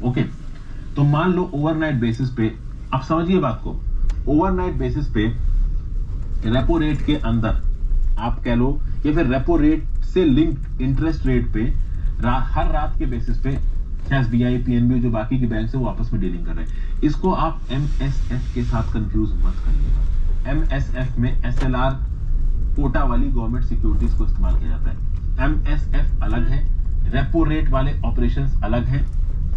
Okay, तो मान लो overnight basis पे, आप समझिए बात को, ओवरनाइट बेसिस पे रेपो रेट के अंदर आप कह लो, या फिर रेपो रेट से लिंक इंटरेस्ट रेट पे हर रात के बेसिस पे एसबीआई, पीएनबी, जो बाकी के बैंक है वो आपस में डीलिंग कर रहे हैं। इसको आप एमएसएफ के साथ कंफ्यूज मत करिएगा। एमएसएफ में एसएलआर कोटा वाली गवर्नमेंट सिक्योरिटीज को इस्तेमाल किया जाता है। एमएसएफ अलग है, रेपो रेट वाले ऑपरेशंस अलग हैं,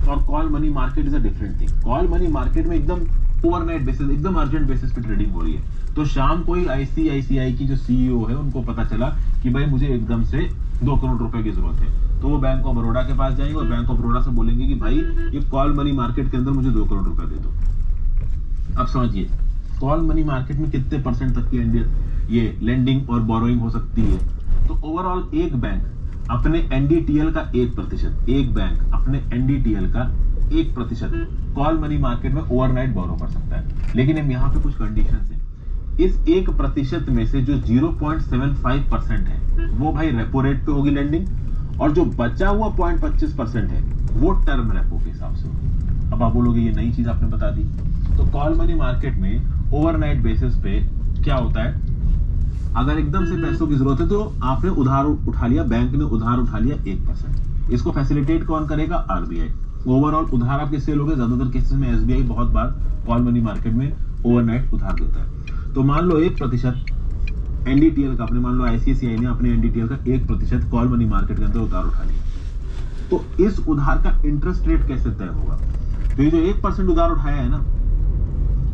और call money market is a different thing. Call money market में एकदम ओवरनाइट बेसिस, एकदम अर्जेंट बेसिस पे ट्रेडिंग हो रही है। तो शाम को ही आईसीआईसीआई की जो सीईओ है उनको पता चला कि भाई मुझे एकदम से 2 करोड़ रुपए की जरूरत है, तो वो बैंक ऑफ बड़ौदा के पास जाएंगे और बैंक ऑफ बड़ौदा से बोलेंगे कि भाई ये कॉल मनी मार्केट के अंदर मुझे 2 करोड़ रुपए दे दो। अब समझिए कॉल मनी मार्केट में कितने परसेंट तक की ये लेंडिंग और बोरोइंग हो सकती है। तो ओवरऑल एक बैंक अपने एनडीटीएल का 1%, एक बैंक अपने एनडीटीएल का 1% कॉल मनी मार्केट में ओवरनाइट बोरो कर सकता है। लेकिन हम यहाँ पे कुछ कंडीशंस हैं। इस 1% में से जो 0.75% है वो भाई रेपो रेट पे होगी लेंडिंग, और जो बचा हुआ 0.25% है वो टर्म रेपो के हिसाब से होगी। अब आप बोलोगे ये नई चीज आपने बता दी। तो कॉल मनी मार्केट में ओवरनाइट बेसिस पे क्या होता है, अगर एकदम से पैसों की जरूरत है तो आपने उधार उठा लिया, बैंक ने उधार उठा लिया 1%, इसको फैसिलिटेट कौन करेगा, आरबीआई। ओवरऑल उधार आपके सेल हो गए, ज्यादातर केसेस में एसबीआई बहुत बार कॉल मनी मार्केट में ओवरनाइट उधार देता है। तो मान लो 1% एनडीटीएल का, आपने मान लो आईसीआईसीआई ने अपने एनडीटीएल का 1% कॉल मनी मार्केट के अंदर उधार उठा लिया, तो इस उधार का इंटरेस्ट रेट कैसे तय होगा। तो ये जो 1% उधार उठाया है ना,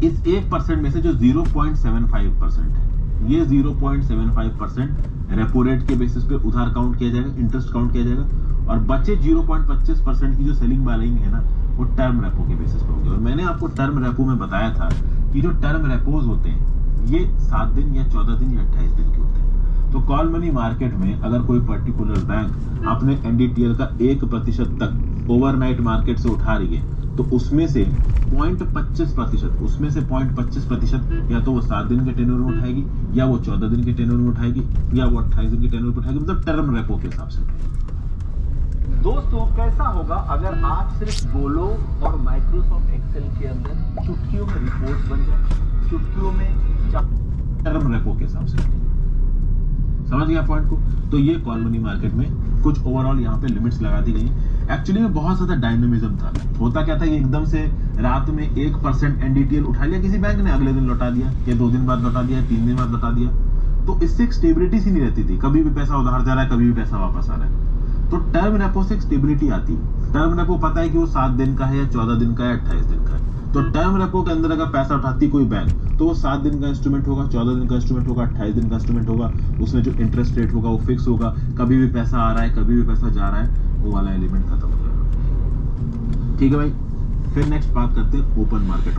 इस 1% में से जो 0.75% है, ये 0.75% रेपो रेट के बेसिस पे उधार काउंट किया जाएगा, इंटरेस्ट काउंट किया जाएगा, और बचे 0.25% की जो सेलिंग बाइंग है ना वो टर्म रेपो के बेसिस पे होगी। और मैंने आपको टर्म रेपो में बताया था कि जो टर्म रेपोज होते हैं ये 7 दिन या 14 दिन या 28 दिन के होते हैं। तो कॉल मनी मार्केट में अगर कोई पर्टिकुलर बैंक अपने एनडीटीएल का 1% तक ओवरनाइट मार्केट से उठा रही है, तो उसमें से 0.25%, उसमें से 0.25% या तो वो 7 दिन के टेन्योर में उठाएगी, या वो 14 दिन के टेन्योर में उठाएगी, या वो 28 दिन के टेन्योर में उठाएगी, मतलब टर्म रेपो के हिसाब से उठाएगी। दोस्तों कैसा होगा अगर आप सिर्फ बोलो और माइक्रोसॉफ्ट एक्सेल के अंदर चुटकियों में रिपोर्ट बन जाए, चुटकियों में टर्म रेपो के हिसाब से। समझ गया पॉइंट को। तो ये कॉल मनी मार्केट में कुछ ओवरऑल यहाँ पे लिमिट्स लगा दी गई। एक्चुअली में बहुत ज्यादा डायनेमिज्म था। होता क्या था, ये एकदम से रात में 1% एनडीटीएल उठा लिया किसी बैंक ने, अगले दिन लौटा दिया, या 2 दिन बाद लौटा दिया, 3 दिन बाद लौटा दिया। तो इससे एक स्टेबिलिटी सी नहीं रहती थी, कभी भी पैसा उधार जा रहा है, कभी भी पैसा वापस आ रहा है। तो टर्म रेपो से एक स्टेबिलिटी आती है। टर्म रेपो पता है कि वो 7 दिन का है या 14 दिन का है या 28 दिन का है। तो टर्म रेपो के अंदर अगर पैसा उठाती कोई बैंक, तो वो 7 दिन का इंस्ट्रूमेंट होगा, 14 दिन का इंस्ट्रूमेंट होगा, 28 दिन का इंस्ट्रूमेंट होगा। उसमें जो इंटरेस्ट रेट होगा वो फिक्स होगा, कभी भी पैसा आ रहा है, कभी भी पैसा जा रहा है, वो वाला एलिमेंट खत्म हो जाएगा। ठीक है भाई, फिर नेक्स्ट बात करते हैं open market.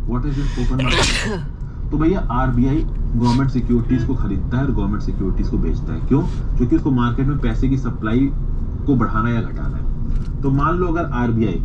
What is this open market? तो भैया आरबीआई गवर्नमेंट सिक्योरिटीज को खरीदता है और गवर्नमेंट सिक्योरिटीज को बेचता है। क्यों? क्योंकि उसको मार्केट में पैसे की सप्लाई को बढ़ाना या घटाना है। तो मान लो अगर आरबीआई